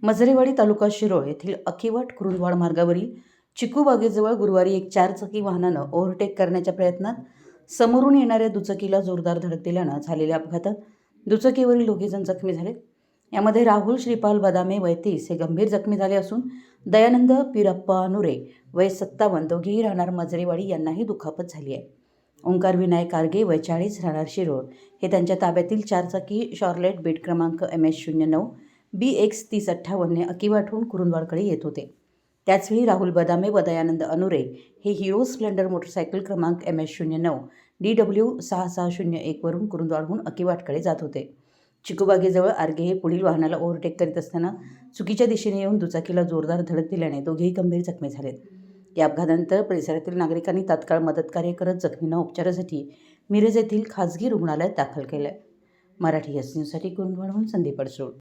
मजरेवाडी तालुका शिरोळ येथील अकिवट कुरुंदवाड मार्गावरील चिकूबागेजवळ गुरुवारी एक चारचाकी वाहनानं ओव्हरटेक करण्याच्या प्रयत्नात समोरून येणाऱ्या दुचाकीला जोरदार धडक दिल्यानं झालेल्या अपघातात दुचाकीवरील दोघेजण जखमी झाले. यामध्ये राहुल श्रीपाल बदामे वय 30 हे गंभीर जखमी झाले असून दयानंद पिरप्पा नुरे वय 57 दोघेही राहणार मजरेवाडी यांनाही दुखापत झाली आहे. ओंकार विनायक कारगे वय 40 राहणार शिरोळ हे त्यांच्या ताब्यातील चारचाकी शॉर्लेट बीट क्रमांक MS09 BX 3058 ने अकिवाटहून कुरुंदवाडकडे येत होते. त्याचवेळी राहुल बदामे व दयानंद अनुरे हे हिरो स्प्लेंडर मोटरसायकल क्रमांक MS09 DW 6601 वरून कुरुंदवाडहून अकिवाटकडे जात होते. चिकूबागेजवळ आर्गे हे पुढील वाहनाला ओव्हरटेक करीत असताना चुकीच्या दिशेने येऊन दुचाकीला जोरदार धडक दिल्याने दोघेही गंभीर जखमी झालेत. या अपघातानंतर परिसरातील नागरिकांनी तात्काळ मदतकार्य करत जखमींना उपचारासाठी मिरज येथील खासगी रुग्णालयात दाखल केलं. मराठी न्यूजसाठी कुरुंदवाडहून संदीप अडसूळ.